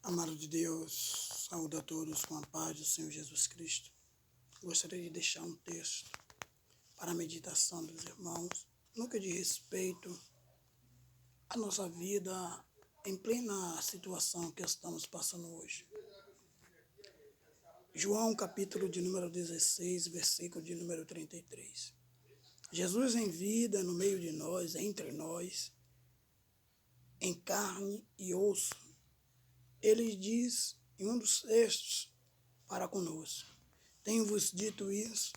Amado de Deus, saúde a todos com a paz do Senhor Jesus Cristo. Gostaria de deixar um texto para a meditação dos irmãos, no que diz respeito à nossa vida em plena situação que estamos passando hoje. João, capítulo de número 16, versículo de número 33. Jesus em vida, no meio de nós, entre nós, em carne e osso, ele diz em um dos textos para conosco: tenho-vos dito isso,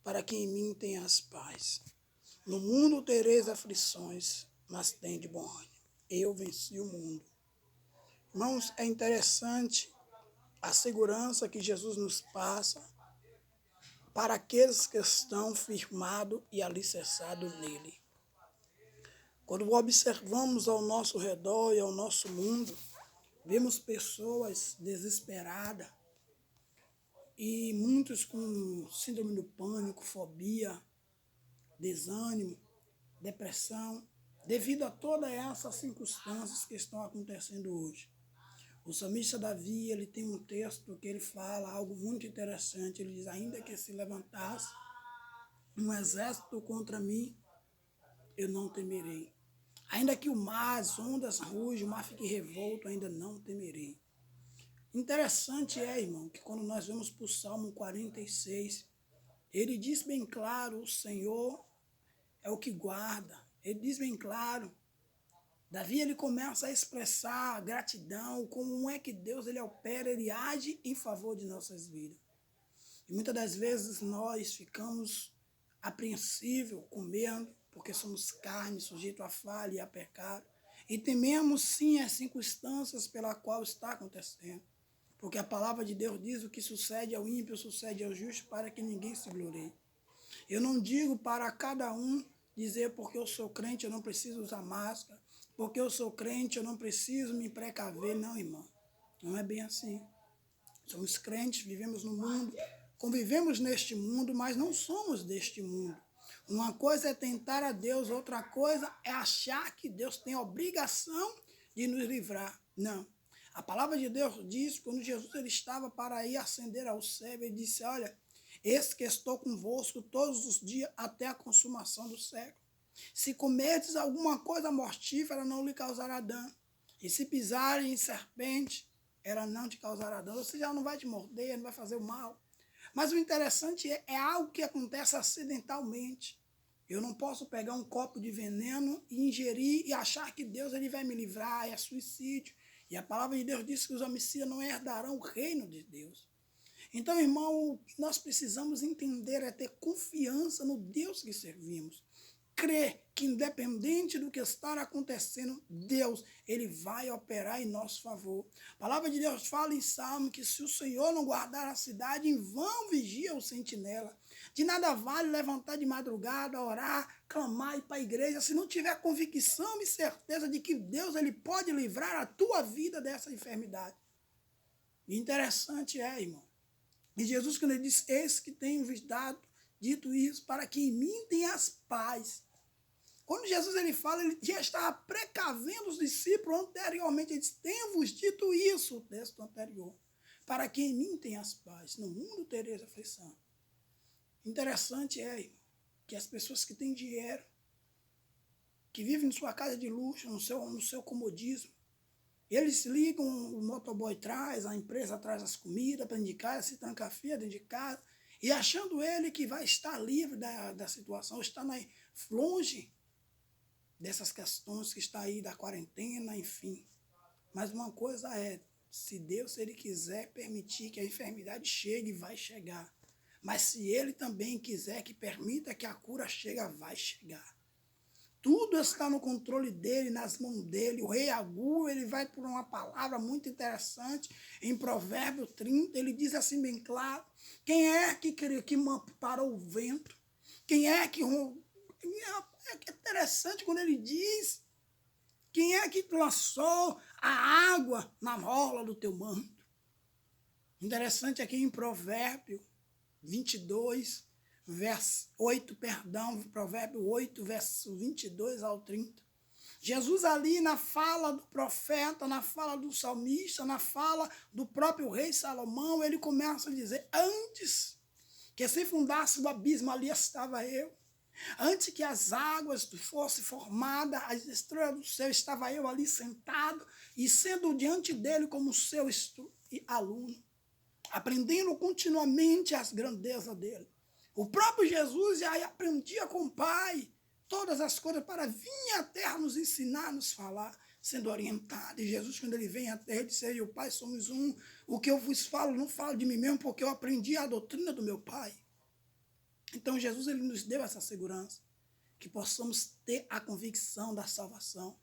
para que em mim tenhas paz. No mundo tereis aflições, mas tende bom ânimo. Eu venci o mundo. Irmãos, é interessante a segurança que Jesus nos passa para aqueles que estão firmados e alicerçados nele. Quando observamos ao nosso redor e ao nosso mundo, vemos pessoas desesperadas e muitos com síndrome do pânico, fobia, desânimo, depressão, devido a todas essas circunstâncias que estão acontecendo hoje. O salmista Davi, ele tem um texto que ele fala algo muito interessante. Ele diz: ainda que se levantasse um exército contra mim, eu não temerei. Ainda que o mar, as ondas rujam, o mar fique revolto, ainda não temerei. Interessante irmão, que quando nós vemos para o Salmo 46, ele diz bem claro: o Senhor é o que guarda. Ele diz bem claro. Davi, ele começa a expressar a gratidão, como é que Deus ele opera, ele age em favor de nossas vidas. E muitas das vezes nós ficamos apreensivos, com medo, porque somos carne, sujeito à falha e a pecado. E tememos sim as circunstâncias pela qual está acontecendo. Porque a palavra de Deus diz: o que sucede ao ímpio, sucede ao justo, para que ninguém se glorie. Eu não digo para cada um dizer: porque eu sou crente, eu não preciso usar máscara. Porque eu sou crente, eu não preciso me precaver. Não, irmão. Não é bem assim. Somos crentes, vivemos no mundo, convivemos neste mundo, mas não somos deste mundo. Uma coisa é tentar a Deus, outra coisa é achar que Deus tem a obrigação de nos livrar. Não. A palavra de Deus diz, quando Jesus ele estava para ir ascender ao céu, ele disse: olha, eis que estou convosco todos os dias até a consumação do século. Se comerdes alguma coisa mortífera, não lhe causará dano. E se pisarem em serpente, ela não te causará dano. Ou seja, ela não vai te morder, não vai fazer o mal. Mas o interessante é algo que acontece acidentalmente. Eu não posso pegar um copo de veneno e ingerir e achar que Deus ele vai me livrar, é suicídio. E a palavra de Deus diz que os homicidas não herdarão o reino de Deus. Então, irmão, o que nós precisamos entender é ter confiança no Deus que servimos. Crer que independente do que está acontecendo, Deus ele vai operar em nosso favor. A palavra de Deus fala em Salmo que se o Senhor não guardar a cidade, em vão vigia o sentinela. De nada vale levantar de madrugada, orar, clamar e ir para a igreja, se não tiver convicção e certeza de que Deus ele pode livrar a tua vida dessa enfermidade. E interessante irmão. E Jesus, quando ele diz: eis que tenho-vos dito isso, para que em mim tenhas paz. Quando Jesus ele fala, ele já estava precavendo os discípulos anteriormente. Ele diz: tenho-vos dito isso, o texto anterior, para que em mim tenhas paz. No mundo tereis aflição. Interessante irmão, que as pessoas que têm dinheiro, que vivem em sua casa de luxo, no seu comodismo, eles ligam, o motoboy traz, a empresa traz as comidas para dentro de casa, se tranca-fia dentro de casa, e achando ele que vai estar livre da situação, está longe dessas questões que está aí da quarentena, enfim. Mas uma coisa é, se Deus ele quiser permitir que a enfermidade chegue, vai chegar. Mas se ele também quiser que permita que a cura chegue, vai chegar. Tudo está no controle dele, nas mãos dele. O rei Agur, ele vai por uma palavra muito interessante. Em Provérbio 30, ele diz assim bem claro: quem é que parou o vento? Quem é que... É interessante quando ele diz: quem é que lançou a água na mola do teu manto? Interessante aqui em Provérbio 22, verso 8, Provérbio 8, verso 22 ao 30. Jesus ali na fala do profeta, na fala do salmista, na fala do próprio rei Salomão, ele começa a dizer, antes que se fundasse o abismo, ali estava eu. Antes que as águas fossem formadas, as estrelas do céu, estava eu ali sentado e sendo diante dele como seu aluno, aprendendo continuamente as grandezas dele. O próprio Jesus já aprendia com o Pai todas as coisas para vir à terra nos ensinar, nos falar, sendo orientado. E Jesus, quando ele vem à terra, ele disse, eu e o Pai somos um. O que eu vos falo, não falo de mim mesmo, porque eu aprendi a doutrina do meu Pai. Então, Jesus ele nos deu essa segurança, que possamos ter a convicção da salvação.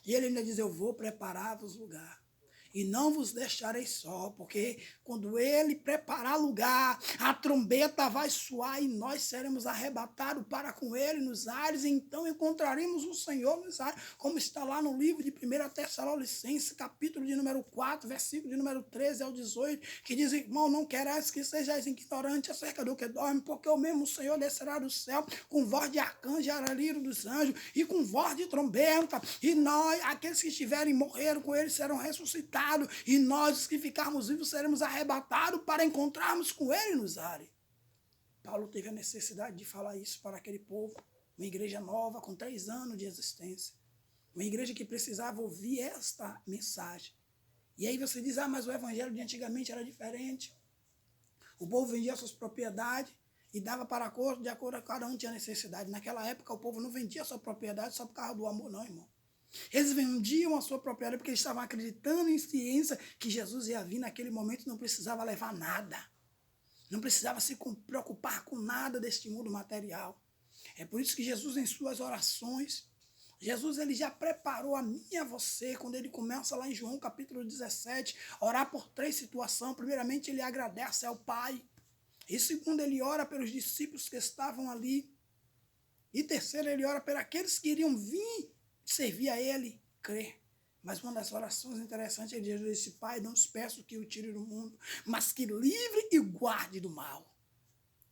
E ele ainda diz, eu vou preparar-vos lugar. E não vos deixarei só, porque quando ele preparar lugar, a trombeta vai soar e nós seremos arrebatados para com ele nos ares, e então encontraremos o Senhor nos ares, como está lá no livro de 1 Tessalonicenses, capítulo de número 4, versículo de número 13 ao 18, que diz, irmão, não querais que sejais ignorantes acerca do que dorme, porque o mesmo Senhor descerá do céu com voz de arcanjo e aralheiro dos anjos, e com voz de trombeta, e nós, aqueles que estiverem morreram com ele, serão ressuscitados, e nós, os que ficarmos vivos, seremos arrebatados para encontrarmos com ele nos ares. Paulo teve a necessidade de falar isso para aquele povo, uma igreja nova, com 3 anos de existência, uma igreja que precisava ouvir esta mensagem. E aí você diz, mas o evangelho de antigamente era diferente. O povo vendia suas propriedades e dava para acordo, de acordo com cada um tinha necessidade. Naquela época, o povo não vendia sua propriedade só por causa do amor, não, irmão. Eles vendiam a sua propriedade porque eles estavam acreditando em ciência que Jesus ia vir naquele momento e não precisava levar nada. Não precisava se preocupar com nada deste mundo material. É por isso que Jesus, em suas orações, Jesus ele já preparou a mim e a você, quando ele começa lá em João capítulo 17, orar por 3 situações. Primeiramente, ele agradece ao Pai. E segundo, ele ora pelos discípulos que estavam ali. E terceiro, ele ora por aqueles que iriam vir servir a ele, crer. Mas uma das orações interessantes é de Jesus disse, Pai, não te peço que o tire do mundo, mas que livre e guarde do mal.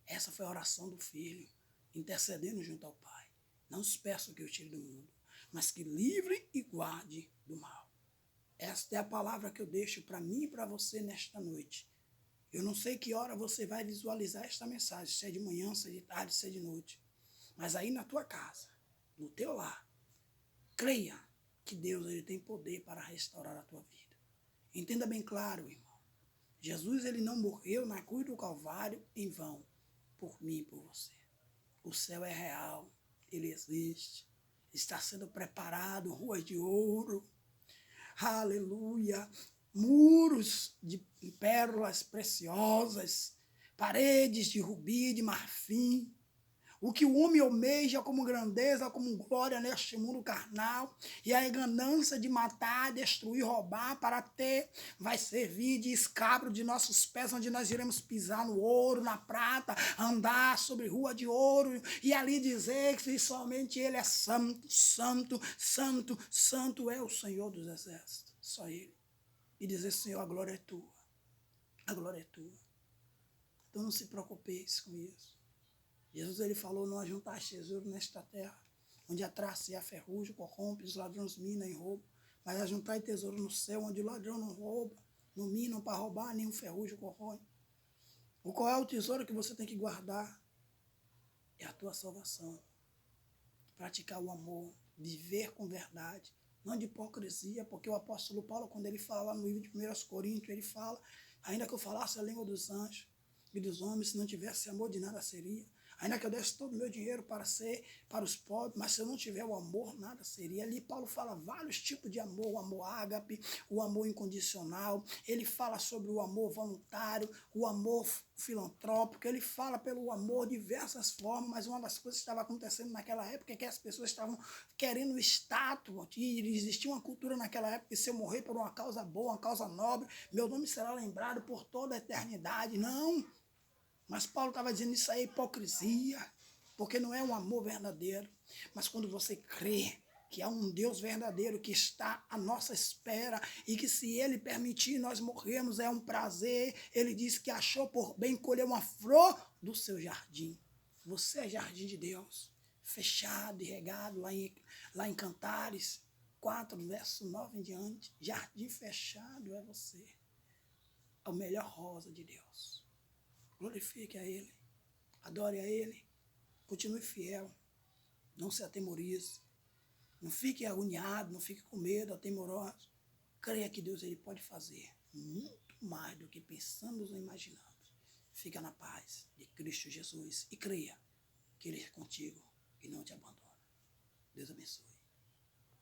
Essa foi a oração do Filho, intercedendo junto ao Pai. Não te peço que o tire do mundo, mas que livre e guarde do mal. Esta é a palavra que eu deixo para mim e para você nesta noite. Eu não sei que hora você vai visualizar esta mensagem, se é de manhã, se é de tarde, se é de noite. Mas aí na tua casa, no teu lar, creia que Deus ele tem poder para restaurar a tua vida. Entenda bem claro, irmão. Jesus ele não morreu na cruz do Calvário em vão, por mim e por você. O céu é real, ele existe. Está sendo preparado, ruas de ouro. Aleluia. Muros de pérolas preciosas, paredes de rubi, de marfim. O que o homem almeja como grandeza, como glória neste mundo carnal, e a ganância de matar, destruir, roubar, para ter, vai servir de escabro de nossos pés, onde nós iremos pisar no ouro, na prata, andar sobre rua de ouro, e ali dizer que somente ele é santo, santo, santo, santo é o Senhor dos exércitos, só ele. E dizer, Senhor, a glória é tua, a glória é tua. Então não se preocupeis com isso. Jesus ele falou, não ajuntaste tesouro nesta terra, onde a traça e a ferrugem corrompe, os ladrões minam e roubam, mas ajuntai tesouro no céu, onde o ladrão não rouba, não minam para roubar, nem o ferrugem corrói. Qual é o tesouro que você tem que guardar? É a tua salvação. Praticar o amor, viver com verdade, não de hipocrisia, porque o apóstolo Paulo, quando ele fala no livro de 1 Coríntios, ele fala, ainda que eu falasse a língua dos anjos e dos homens, se não tivesse amor, de nada seria. Ainda que eu desse todo o meu dinheiro para os pobres, mas se eu não tiver o amor, nada seria. Ali Paulo fala vários tipos de amor, o amor ágape, o amor incondicional, ele fala sobre o amor voluntário, o amor filantrópico, ele fala pelo amor de diversas formas, mas uma das coisas que estava acontecendo naquela época é que as pessoas estavam querendo estátua, e existia uma cultura naquela época que se eu morrer por uma causa boa, uma causa nobre, meu nome será lembrado por toda a eternidade. Não! Mas Paulo estava dizendo isso aí é hipocrisia, porque não é um amor verdadeiro. Mas quando você crê que há um Deus verdadeiro que está à nossa espera e que se ele permitir nós morrermos é um prazer, ele disse que achou por bem colher uma flor do seu jardim. Você é jardim de Deus. fechado e regado, lá em Cantares 4, verso 9 em diante. Jardim fechado é você. É o melhor rosa de Deus. Glorifique a Ele. Adore a Ele. Continue fiel. Não se atemorize. Não fique agoniado, não fique com medo, atemoroso. Creia que Deus ele pode fazer muito mais do que pensamos ou imaginamos. Fica na paz de Cristo Jesus e creia que Ele é contigo e não te abandona. Deus abençoe.